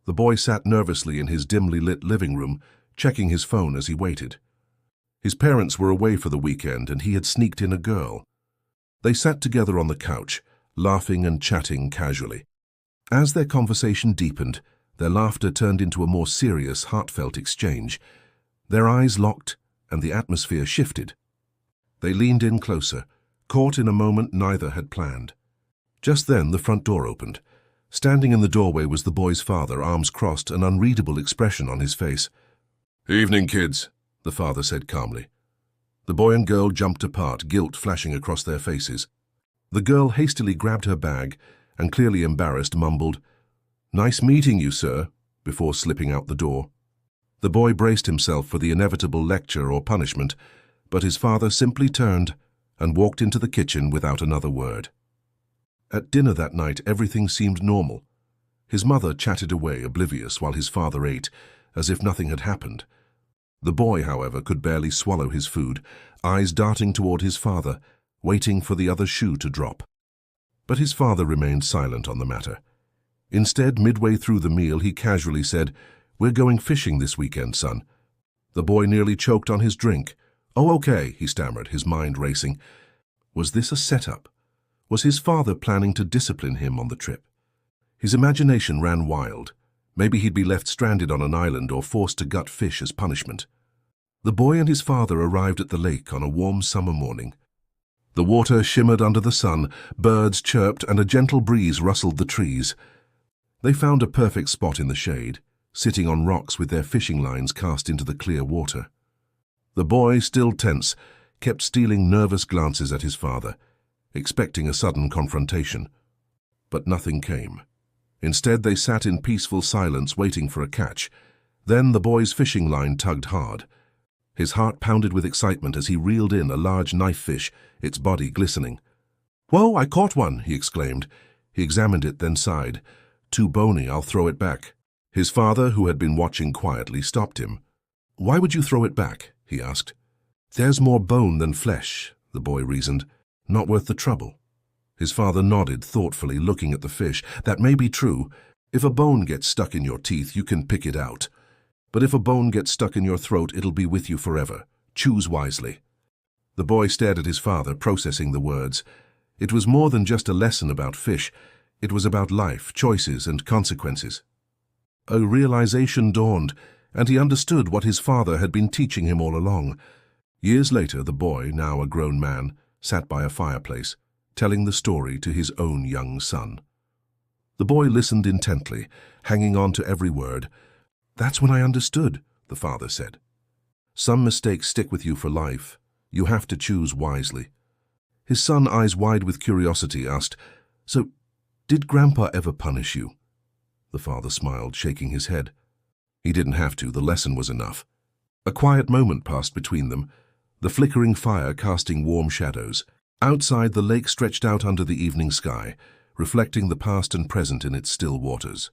The boy sat nervously in his dimly lit living room, checking his phone as he waited. His parents were away for the weekend and he had sneaked in a girl. They sat together on the couch, laughing and chatting casually. As their conversation deepened, their laughter turned into a more serious, heartfelt exchange. Their eyes locked and the atmosphere shifted. They leaned in closer, caught in a moment neither had planned. Just then the front door opened. Standing in the doorway was the boy's father, arms crossed, an unreadable expression on his face. "Evening, kids," the father said calmly. The boy and girl jumped apart, guilt flashing across their faces. The girl hastily grabbed her bag and, clearly embarrassed, mumbled, "Nice meeting you, sir," before slipping out the door. The boy braced himself for the inevitable lecture or punishment, but his father simply turned and walked into the kitchen without another word. At dinner that night, everything seemed normal. His mother chatted away, oblivious, while his father ate, as if nothing had happened. The boy, however, could barely swallow his food, eyes darting toward his father, waiting for the other shoe to drop. But his father remained silent on the matter. Instead, midway through the meal, he casually said, "We're going fishing this weekend, son." The boy nearly choked on his drink. "Oh, okay," he stammered, his mind racing. Was this a setup? Was his father planning to discipline him on the trip? His imagination ran wild. Maybe he'd be left stranded on an island or forced to gut fish as punishment. The boy and his father arrived at the lake on a warm summer morning. The water shimmered under the sun, birds chirped, and a gentle breeze rustled the trees. They found a perfect spot in the shade, sitting on rocks with their fishing lines cast into the clear water. The boy, still tense, kept stealing nervous glances at his father, expecting a sudden confrontation. But nothing came. Instead, they sat in peaceful silence, waiting for a catch. Then the boy's fishing line tugged hard. His heart pounded with excitement as he reeled in a large knife fish, its body glistening. "Whoa, I caught one!" he exclaimed. He examined it, then sighed. "Too bony, I'll throw it back." His father, who had been watching quietly, stopped him. "Why would you throw it back?" he asked. "There's more bone than flesh," the boy reasoned. "Not worth the trouble." His father nodded thoughtfully, looking at the fish. "That may be true. If a bone gets stuck in your teeth, you can pick it out. But if a bone gets stuck in your throat, it'll be with you forever. Choose wisely." The boy stared at his father, processing the words. It was more than just a lesson about fish. It was about life, choices, and consequences. A realization dawned, and he understood what his father had been teaching him all along. Years later, the boy, now a grown man, sat by a fireplace, telling the story to his own young son. The boy listened intently, hanging on to every word. "That's when I understood," the father said. "Some mistakes stick with you for life. You have to choose wisely." His son, eyes wide with curiosity, asked, "So, did Grandpa ever punish you?" The father smiled, shaking his head. He didn't have to, the lesson was enough. A quiet moment passed between them, the flickering fire casting warm shadows. Outside, the lake stretched out under the evening sky, reflecting the past and present in its still waters.